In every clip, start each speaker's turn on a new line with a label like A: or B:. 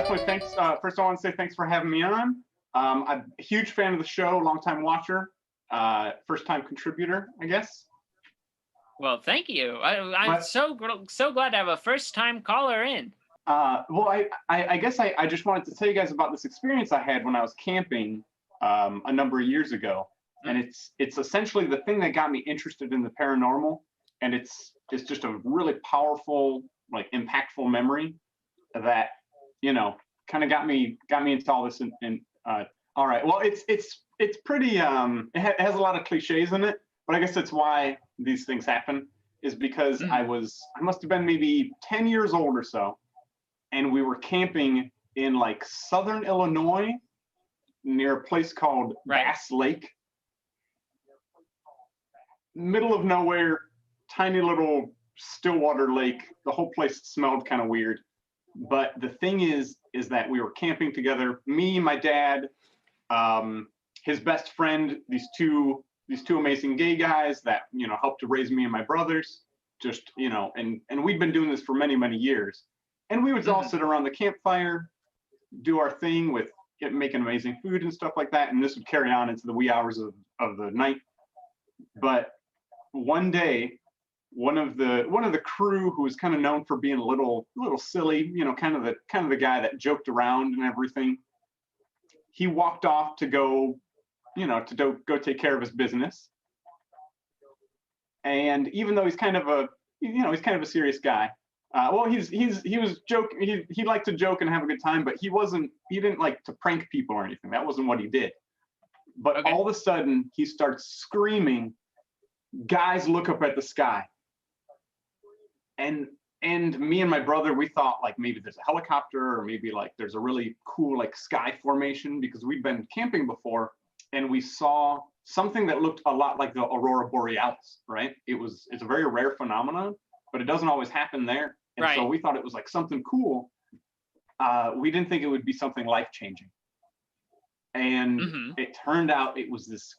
A: definitely. Thanks. First, I want to say thanks for having me on. I'm a huge fan of the show, longtime watcher, first time contributor, I guess.
B: Well, thank you. I'm so glad to have a first time caller in.
A: Well, I guess I just wanted to tell you guys about this experience I had when I was camping a number of years ago, and it's essentially the thing that got me interested in the paranormal, and it's just a really powerful, like, impactful memory that, you know, kind of got me into all this. And all right, well, it's pretty it has a lot of cliches in it, but I guess that's why these things happen, is because I must have been maybe 10 years old or so, and we were camping in like southern Illinois near a place called Bass Lake, middle of nowhere, tiny little Stillwater lake. The whole place smelled kind of weird. But the thing is that we were camping together, me, my dad, his best friend, these two amazing gay guys that, you know, helped to raise me and my brothers, just, you know, and we'd been doing this for many, many years. And we would all sit around the campfire, do our thing with making amazing food and stuff like that. And this would carry on into the wee hours of the night. But one day, one of the crew, who was kind of known for being a little silly, you know, kind of the guy that joked around and everything, he walked off to go, you know, to go take care of his business. And even though he's kind of a serious guy, well, he was joking. He liked to joke and have a good time, but he didn't like to prank people or anything. That wasn't what he did. But all of a sudden, he starts screaming, "Guys, look up at the sky!" And me and my brother, we thought like maybe there's a helicopter, or maybe like there's a really cool like sky formation, because we'd been camping before and we saw something that looked a lot like the aurora borealis, right? It's a very rare phenomenon, but it doesn't always happen there. And so we thought it was like something cool. We didn't think it would be something life-changing. And it turned out it was this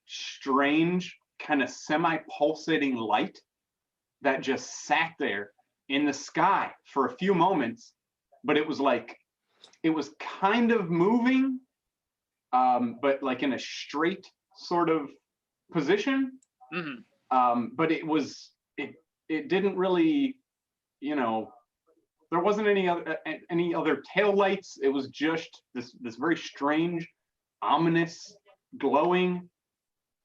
A: strange kind of semi-pulsating light that just sat there in the sky for a few moments, but it was kind of moving, but like in a straight sort of position. But it didn't really, you know, there wasn't any other tail lights. It was just this very strange, ominous, glowing.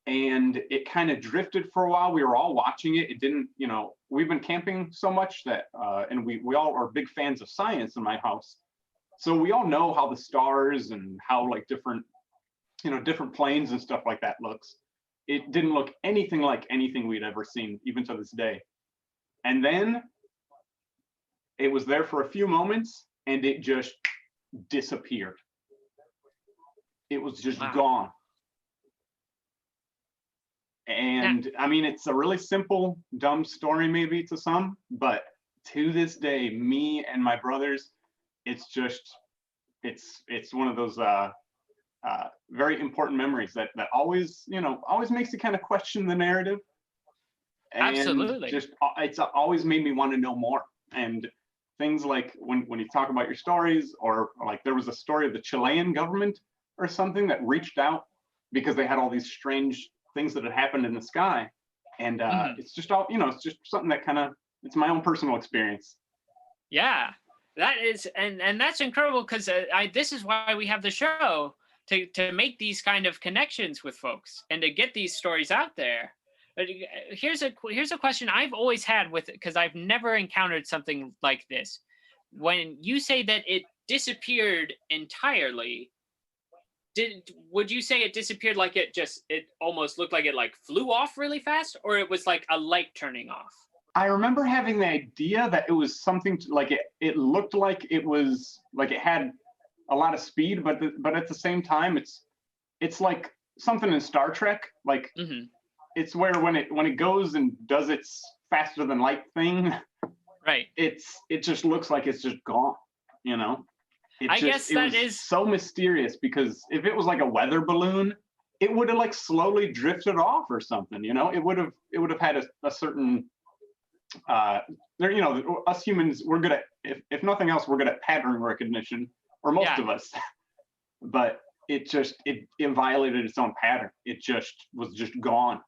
A: And it kind of drifted for a while. We were all watching it. It didn't, you know, we've been camping so much that, and we all are big fans of science in my house. So we all know how the stars and how like different planes and stuff like that looks. It didn't look anything like anything we'd ever seen, even to this day. And then it was there for a few moments and it just disappeared. It was just gone. And I mean, it's a really simple, dumb story maybe to some, but to this day, me and my brothers, it's one of those very important memories that always, you know, always makes you kind of question the narrative. And
B: absolutely.
A: It's always made me want to know more. And things like when you talk about your stories, or like there was a story of the Chilean government or something that reached out because they had all these strange things that had happened in the sky, and it's just all, you know, it's just something that kind of, it's my own personal experience.
B: Yeah, that is, and that's incredible, because this is why we have the show, to make these kind of connections with folks and to get these stories out there. But here's a question I've always had with it, because I've never encountered something like this. When you say that it disappeared entirely, would you say it disappeared like it almost looked like it like flew off really fast, or it was like a light turning off?
A: I remember having the idea that it was something like it looked like it was like it had a lot of speed, but at the same time it's like something in Star Trek, like it's where when it goes and does its faster than light thing, it just looks like it's just gone, you know.
B: I guess that is
A: so mysterious, because if it was like a weather balloon, it would have like slowly drifted off or something, you know. It would have had a certain there, us humans, we're good at, if nothing else, we're good at pattern recognition, or most
B: Yeah.
A: of us. But it violated its own pattern. It was just gone.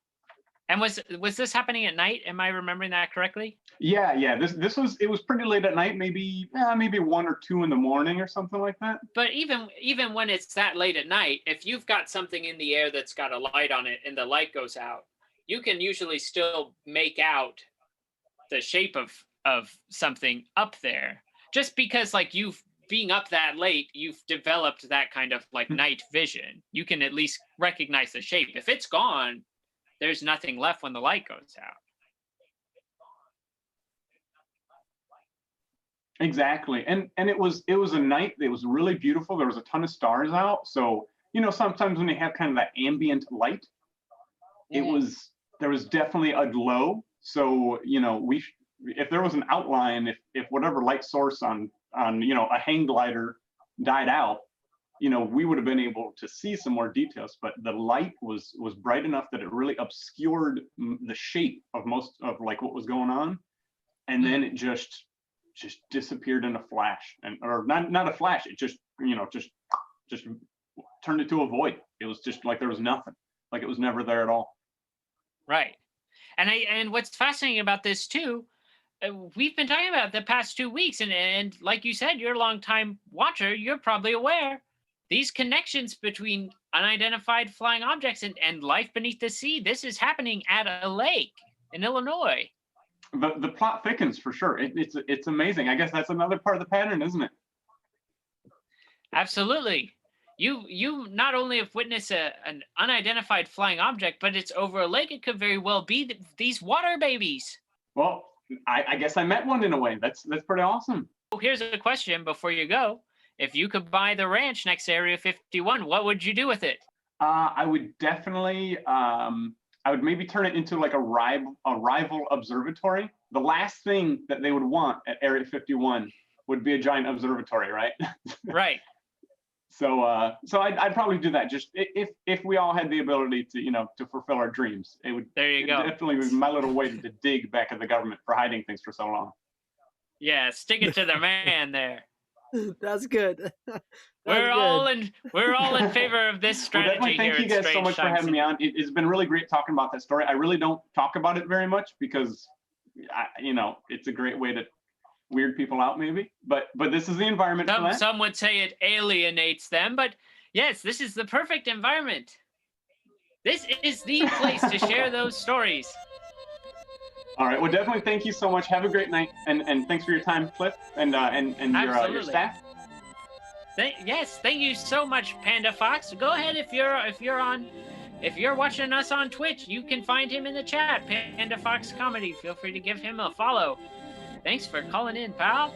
B: And was this happening at night? Am I remembering that correctly?
A: Yeah. It was pretty late at night, maybe 1 or 2 in the morning or something like that.
B: But even when it's that late at night, if you've got something in the air that's got a light on it and the light goes out, you can usually still make out the shape of something up there. Just because like being up that late, you've developed that kind of like night vision. You can at least recognize the shape. If it's gone, there's nothing left when the light goes out.
A: Exactly. And it was a night, it was really beautiful. There was a ton of stars out. So, sometimes when you have kind of that ambient light, there was definitely a glow. So, if there was an outline, if whatever light source on a hang glider died out, we would have been able to see some more details. But the light was bright enough that it really obscured the shape of most of like what was going on, and then it just disappeared in a flash, or not a flash. It just turned into a void. It was just like there was nothing, like it was never there at all.
B: Right. And what's fascinating about this too, we've been talking about the past 2 weeks, and like you said, you're a longtime watcher. You're probably aware these connections between unidentified flying objects and life beneath the sea. This is happening at a lake in Illinois.
A: The plot thickens for sure. It's amazing. I guess that's another part of the pattern, isn't it?
B: Absolutely. You not only have witnessed an unidentified flying object, but it's over a lake. It could very well be these water babies.
A: Well, I guess I met one in a way. That's pretty awesome.
B: Here's a question before you go. If you could buy the ranch next to Area 51, what would you do with it?
A: I would definitely, I would maybe turn it into like a rival observatory. The last thing that they would want at Area 51 would be a giant observatory, right?
B: Right.
A: So I'd probably do that. Just if we all had the ability to fulfill our dreams, it would.
B: There you go.
A: Definitely be my little way to dig back at the government for hiding things for so long.
B: Yeah, stick it to the man there.
C: That's good.
B: We're all in favor of this strategy.
A: Well, definitely thank you guys so much for having me on. It's been really great talking about that story. I really don't talk about it very much because, it's a great way to weird people out, maybe. But this is the environment for that.
B: Some would say it alienates them, but yes, this is the perfect environment. This is the place to share those stories. All
A: right. Well, definitely thank you so much. Have a great night, and thanks for your time, Cliff, and your staff.
B: Yes, thank you so much, Panda Fox. Go ahead if you're watching us on Twitch, you can find him in the chat, Pandafoxcomedy. Feel free to give him a follow. Thanks for calling in, pal.